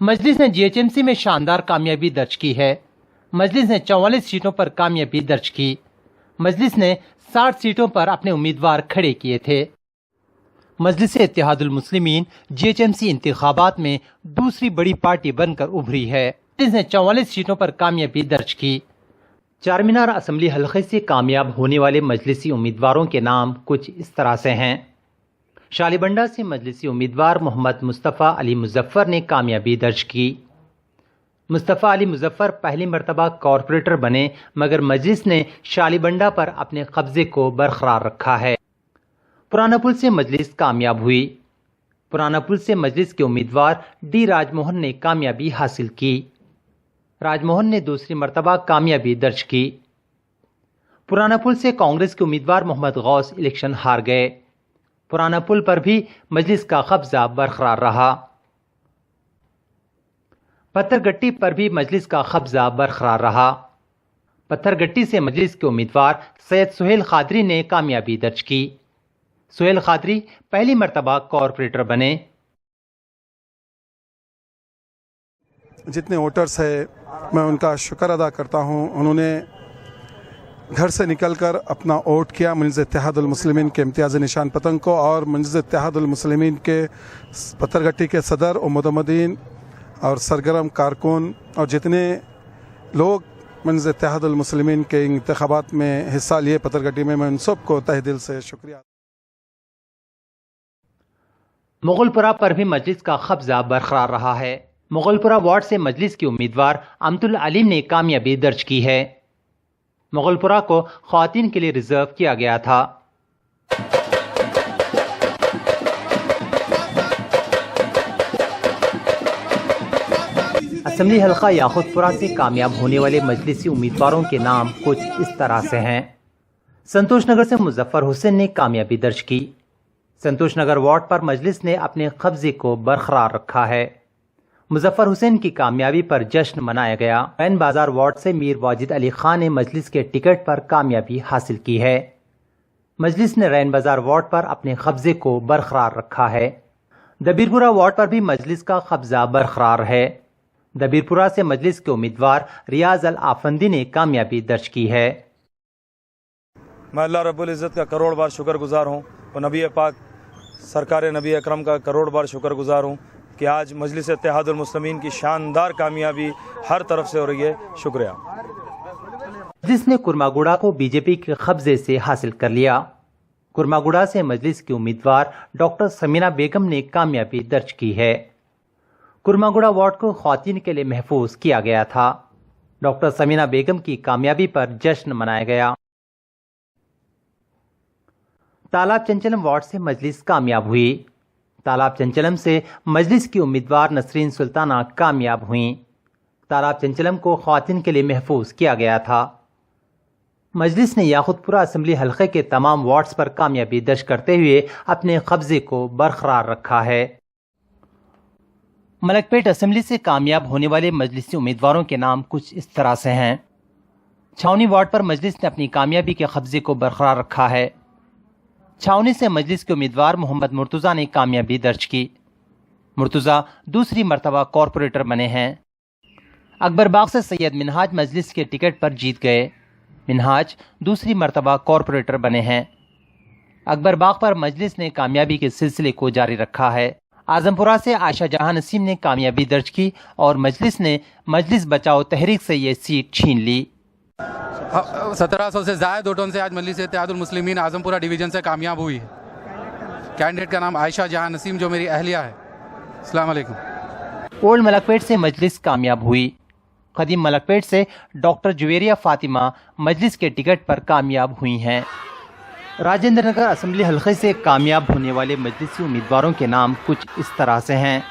मजलिस ने जीएचएमसी में शानदार कामयाबी दर्ज की है। मजलिस ने 44 सीटों पर कामयाबी दर्ज की। मजलिस ने 60 सीटों पर अपने उम्मीदवार खड़े किए थे। मजलिस इत्तेहादुल मुस्लिमीन जीएचएमसी इंतखाबात में दूसरी बड़ी पार्टी बनकर उभरी है। मजलिस ने 44 सीटों पर कामयाबी दर्ज की। चारमीनार असम्बली हलके से कामयाब होने वाले मजलिसी उम्मीदवारों के नाम कुछ इस तरह से हैं। शालीबंडा से मजलिसी उम्मीदवार मोहम्मद मुस्तफ़ा अली मुजफ्फर ने कामयाबी दर्ज की। मुस्तफ़ा अली मुजफ्फर पहली मरतबा कॉरपोरेटर बने, मगर मजलिस ने शालीबंडा पर अपने कब्जे को बरकरार रखा है। पुराना पुल से मजलिस कामयाब हुई। पुराना पुल से मजलिस के उम्मीदवार डी राजमोहन ने कामयाबी हासिल की। राजमोहन ने दूसरी मरतबा कामयाबी दर्ज की। पुराना पुल से कांग्रेस के उम्मीदवार मोहम्मद गौस इलेक्शन हार गए। पुराना पुल पर भी मजलिस का कब्जा बरकरार रहा। पत्थरगट्टी पर भी मजलिस का कब्जा बरकरार रहा। पत्थरगट्टी से मजलिस के उम्मीदवार सैयद सुहेल खादरी ने कामयाबी दर्ज की। सुहेल खादरी पहली मरतबा कॉरपोरेटर बने। जितने वोटर्स है मैं उनका शुक्र अदा करता हूँ। उन्होंने घर से निकलकर अपना वोट किया मजलिस इत्तेहादुल मुस्लिमीन के इम्तियाज़ी निशान पतंग को, और मजलिस इत्तेहादुल मुस्लिमीन के पत्थरगट्टी के सदर और मुतमदीन और सरगर्म कारकुन और जितने लोग मजलिस इत्तेहादुल मुस्लिमीन के इंतखाबात में हिस्सा लिए पत्थरगट्टी में, मैं उन सबको तहे दिल से शुक्रिया। मुगलपुरा पर भी मजलिस का कब्जा बरकरार रहा है। मुगलपुरा वार्ड से मजलिस के उम्मीदवार अमतुल अलीम ने कामयाबी दर्ज की है। मुगलपुरा को ख्वातीन के लिए रिजर्व किया गया था। असम्बली हल्का याकुतपुरा से कामयाब होने वाले मजलिसी उम्मीदवारों के नाम कुछ इस तरह से हैं। संतोष नगर से मुजफ्फर हुसैन ने कामयाबी दर्ज की। संतोष नगर वार्ड पर मजलिस ने अपने कब्जे को बरकरार रखा है। मुजफ्फर हुसैन की कामयाबी पर जश्न मनाया गया। रैन बाजार वार्ड से मीर वाजिद अली खान ने मजलिस के टिकट पर कामयाबी हासिल की है। मजलिस ने रैन बाजार वार्ड पर अपने कब्जे को बरकरार रखा है। दबीरपुरा वार्ड पर भी मजलिस का कब्जा बरकरार है। दबीरपुरा से मजलिस के उम्मीदवार रियाज अल आफंदी ने कामयाबी दर्ज की है। मैं अल्लाह रब्बुल इज़्ज़त का करोड़ बार शुक्रगुजार हूँ और नबी पाक सरकार नबी अकरम का करोड़ बार शुक्रगुजार हूँ कि आज मजलिस इत्तेहादुल मुस्लिमीन की शानदार कामयाबी हर तरफ से हो रही है। शुक्रिया। मजलिस ने कुर्मागुड़ा को बीजेपी के कब्जे से हासिल कर लिया। कुर्मागुड़ा से मजलिस की उम्मीदवार डॉक्टर समीना बेगम ने कामयाबी दर्ज की है। कुर्मागुड़ा वार्ड को ख्वातीन के लिए महफूज किया गया था। डॉक्टर समीना बेगम की कामयाबी पर जश्न मनाया गया। तालाब चंचलम वार्ड से मजलिस कामयाब हुई। तालाब चंचलम से मजलिस की उम्मीदवार नसरीन सुल्ताना कामयाब हुईं। तालाब चंचलम को ख्वातीन के लिए महफूज किया गया था। मजलिस ने याकुतपुरा असम्बली हल्के के तमाम वार्ड्स पर कामयाबी दर्ज करते हुए अपने कब्जे को बरकरार रखा है। मलकपेट असम्बली से कामयाब होने वाले मजलिसी उम्मीदवारों के नाम कुछ इस तरह से हैं। छावनी वार्ड पर मजलिस ने अपनी कामयाबी के कब्जे को बरकरार रखा है। छावनी से मजलिस के उम्मीदवार मोहम्मद मुर्तुजा ने कामयाबी दर्ज की। मुर्तुजा दूसरी मरतबा कॉरपोरेटर बने हैं। अकबरबाग से सैयद मिनहाज मजलिस के टिकट पर जीत गए। मिनहाज दूसरी मरतबा कॉरपोरेटर बने हैं। अकबरबाग पर मजलिस ने कामयाबी के सिलसिले को जारी रखा है। आजमपुरा से आयशा जहां नसीम ने कामयाबी दर्ज की और मजलिस ने मजलिस बचाओ तहरीक से ये सीट छीन ली। 1700 से ज़ायद वोटों से आज मजलिस इत्तेहादुल मुस्लिमीन आजमपुरा डिवीज़न से कामयाब हुई है। कैंडिडेट का नाम आयशा जहां नसीम जो मेरी अहलिया है। अस्सलाम वालेकुम। ओल्ड मलकपेट से मजलिस कामयाब हुई। कदीम मलकपेट से डॉक्टर जुवेरिया फातिमा मजलिस के टिकट पर कामयाब हुई हैं। राजेंद्र नगर असम्बली हल्के से कामयाब होने वाले मजलिसी उम्मीदवारों के नाम कुछ इस तरह से हैं।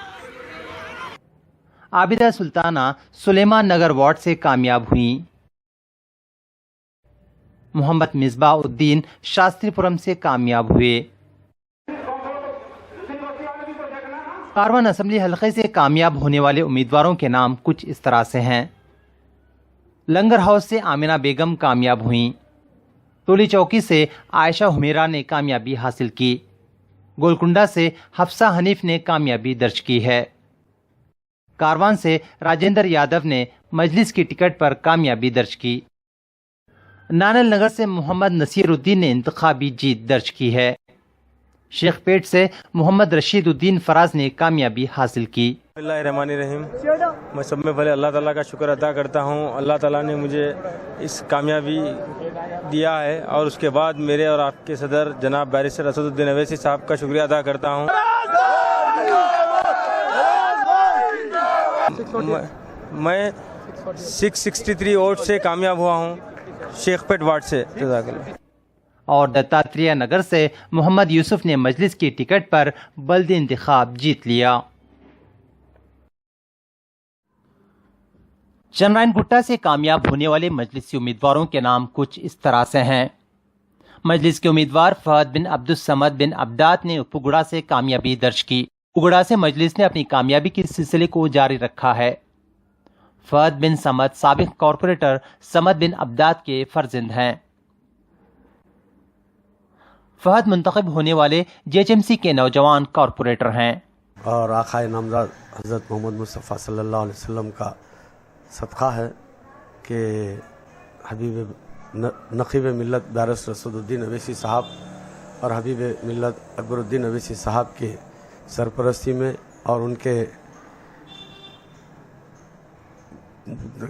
आबिदा सुल्ताना सुलेमान नगर वार्ड से कामयाब हुई। मोहम्मद मिसबाउद्दीन शास्त्रीपुरम से कामयाब हुए। कारवन असम्बली हल्के से कामयाब होने वाले उम्मीदवारों के नाम कुछ इस तरह से हैं। लंगर हाउस से आमिना बेगम कामयाब हुईं। टोली चौकी से आयशा हुमेरा ने कामयाबी हासिल की। गोलकुंडा से हफ्सा हनीफ ने कामयाबी दर्ज की है। کاروان سے راجندر یادو نے مجلس کی ٹکٹ پر کامیابی درج کی۔ نانل نگر سے محمد نصیر الدین نے انتخابی جیت درج کی ہے۔ شیخ پیٹ سے محمد رشید الدین فراز نے کامیابی حاصل کی۔ بسم اللہ الرحمن الرحیم۔ میں سب میں پہلے اللہ تعالیٰ کا شکر ادا کرتا ہوں۔ اللہ تعالیٰ نے مجھے اس کامیابی دیا ہے، اور اس کے بعد میرے اور آپ کے صدر جناب بیرسٹر اسد الدین اویسی صاحب کا شکریہ ادا کرتا ہوں۔ میں 663 ووٹ سے کامیاب ہوا ہوں، شیخ پیٹ وارڈ سے۔ جزاک اللہ۔ اور دتاتریہ نگر سے محمد یوسف نے مجلس کی ٹکٹ پر بلدی انتخاب جیت لیا۔ چنرائن گٹا سے کامیاب ہونے والے مجلسی امیدواروں کے نام کچھ اس طرح سے ہیں۔ مجلس کے امیدوار فہد بن عبدالصمد بن عبدات نے اپوگڑا سے کامیابی درج کی۔ اپوگڑا سے مجلس نے اپنی کامیابی کے سلسلے کو جاری رکھا ہے۔ فہد بن صمد سابق کارپوریٹر صمد بن عبدات کے فرزند ہیں۔ فہد منتخب ہونے والے جی ایچ ایم سی کے نوجوان کارپوریٹر ہیں۔ اور آقائے نامزد حضرت محمد مصطفیٰ صلی اللہ علیہ وسلم کا صدقہ ہے کہ حبیب نقیب ملت بیرسٹر اسد الدین اویسی صاحب اور حبیب ملت اکبر الدین اویسی صاحب کی سرپرستی میں اور ان کے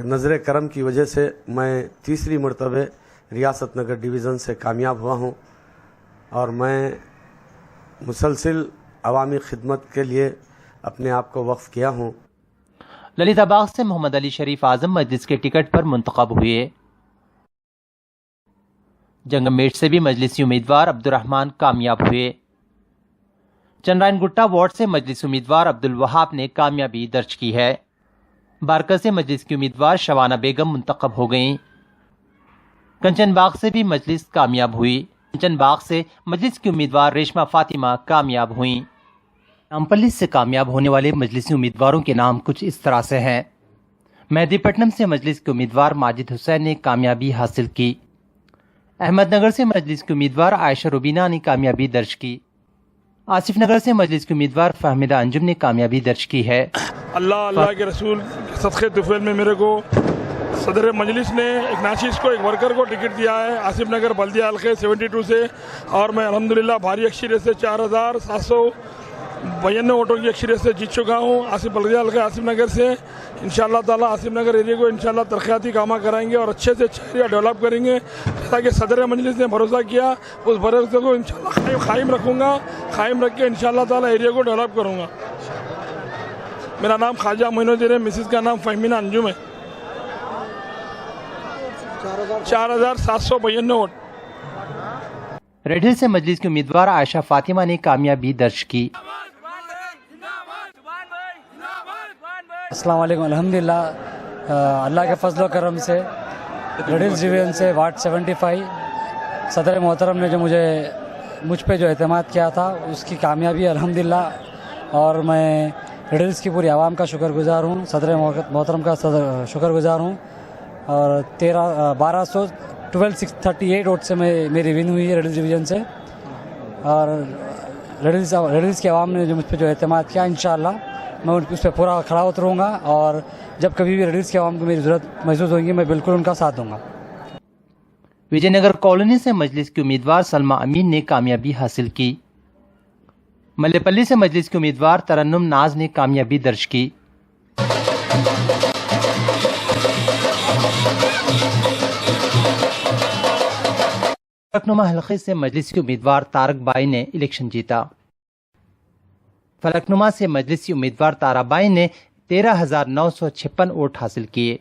نظر کرم کی وجہ سے میں تیسری مرتبہ ریاست نگر ڈویژن سے کامیاب ہوا ہوں، اور میں مسلسل عوامی خدمت کے لیے اپنے آپ کو وقف کیا ہوں۔ للیت باغ سے محمد علی شریف اعظم مجلس کے ٹکٹ پر منتخب ہوئے۔ جنگمیٹ سے بھی مجلسی امیدوار عبدالرحمان کامیاب ہوئے۔ چنرائن گٹا وارڈ سے مجلس امیدوار عبدالوہاب نے کامیابی درج کی ہے۔ بارکا سے مجلس کی امیدوار شوانہ بیگم منتخب ہو گئیں۔ کنچن باغ سے بھی مجلس کامیاب ہوئی۔ کنچن باغ سے مجلس کی امیدوار ریشمہ فاطمہ کامیاب ہوئیں۔ نامپلی سے کامیاب ہونے والے مجلسی امیدواروں کے نام کچھ اس طرح سے ہیں۔ مہدی پٹنم سے مجلس کے امیدوار ماجد حسین نے کامیابی حاصل کی۔ احمد نگر سے مجلس کے امیدوار عائشہ روبینہ نے کامیابی درج کی۔ آصف نگر سے مجلس کے امیدوار فہمیدہ انجم نے کامیابی درج کی ہے۔ اللہ کے رسول صدقے طفیل میں میرے کو صدر مجلس نے ایک ناشیز کو، ایک ورکر کو ٹکٹ دیا ہے آصف نگر بلدیہ حلقے 72 سے، اور میں الحمدللہ بھاری اکثریت سے 4792 ووٹوں کی اکثریت سے جیت چکا ہوں آصف بلدیہ حلقہ آصف نگر سے۔ انشاءاللہ تعالیٰ آصف نگر ایریا کو انشاءاللہ ترقیاتی کامہ کرائیں گے اور اچھے سے اچھا ایریا ڈیولپ کریں گے، تاکہ صدر مجلس نے بھروسہ کیا اس بھروسے کو انشاءاللہ قائم رکھوں گا، قائم رکھ کے انشاءاللہ تعالیٰ ایریا کو ڈیولپ کروں گا۔ میرا نام خواجہ معین الدین ہے، مسز کا نام فہمینہ انجم ہے۔ 4792 ووٹ۔ ریڈ ہل سے مجلس کی امیدوار عائشہ فاطمہ نے کامیابی درج کی۔ السلام علیکم۔ الحمدللہ اللہ کے فضل و کرم سے ریڈ ہلز ڈویژن سے وارڈ 75 صدر محترم نے جو مجھ پہ جو اعتماد کیا تھا اس کی کامیابی الحمدللہ، اور میں ریڈ ہلز کی پوری عوام کا شکر گزار ہوں، صدر محترم کا شکر گزار ہوں، اور 1238 ووٹ سے میری ون ہوئی ہے ریڈ ہلز ڈویژن سے، اور ریڈ ہلز کی عوام نے جو مجھ پہ جو اعتماد کیا انشاءاللہ میں اس پہ پورا کھڑا اتروں گا، اور جب کبھی بھی ریڈ ہلز کی عوام کو میری ضرورت محسوس ہوگی میں بالکل ان کا ساتھ دوں گا۔ وجے نگر کالونی سے مجلس کی امیدوار سلمہ امین نے کامیابی حاصل کی۔ ملے پلی سے مجلس کی امیدوار ترنم ناز نے کامیابی درج کی۔ فلکنما حلقے سے مجلس کے امیدوار طارق بائی نے الیکشن جیتا۔ فلکنما سے مجلسی امیدوار تارا بائی نے 13,956 ووٹ حاصل کیے۔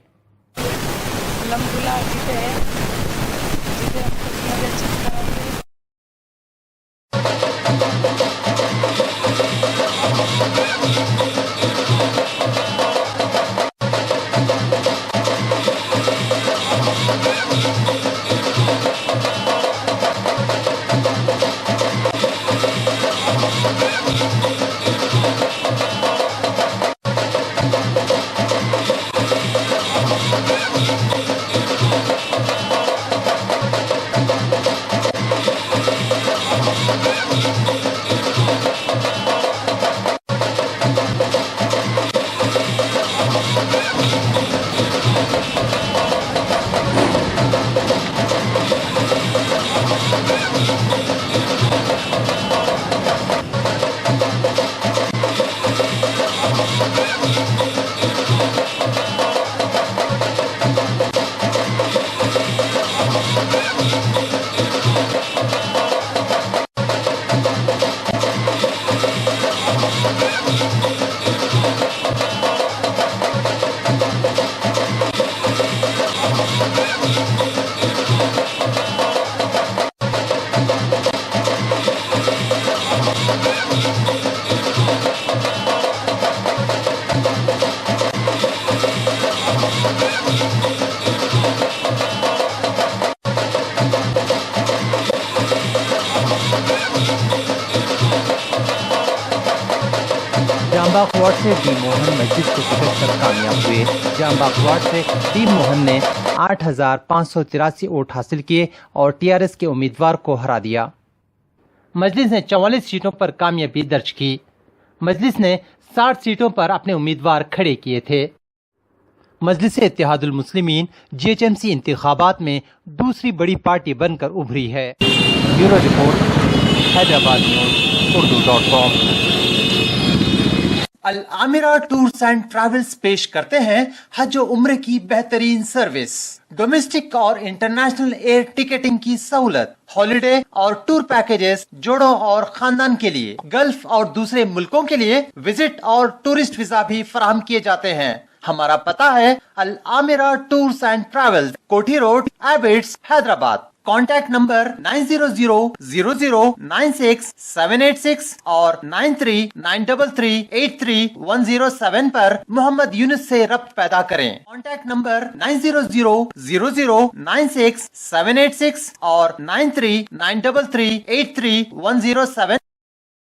जामबाग वार्ड से डी मोहन मस्जिद को टिकट पर कामयाब हुए। जामबाग वार्ड से डी मोहन ने 8,583 वोट हासिल किए और टीआरएस के उम्मीदवार को हरा दिया। मजलिस ने 44 सीटों पर कामयाबी दर्ज की। मजलिस ने 60 सीटों पर अपने उम्मीदवार खड़े किए थे। मजलिस इत्तेहादुल मुस्लिमीन जीएचएमसी इंतखाबात में दूसरी बड़ी पार्टी बनकर उभरी है। Bureau report, Hyderabad news urdu.com। Al Amira tours and travels पेश करते हैं हज और उम्रे की बेहतरीन सर्विस, डोमेस्टिक और इंटरनेशनल एयर टिकटिंग की सहूलत, हॉलिडे और टूर पैकेजेस जोड़ों और खानदान के लिए, गल्फ और दूसरे मुल्कों के लिए विजिट और टूरिस्ट वीजा भी फराहम किए जाते हैं। हमारा पता है अल आमिरा टूर्स एंड ट्रैवल्स, कोठी road, Abids, Hyderabad. Contact number 9000096786 और 9393383107 पर मोहम्मद यूनुस से रब्त पैदा करें। कॉन्टैक्ट नंबर 9000096786 और 9393383107।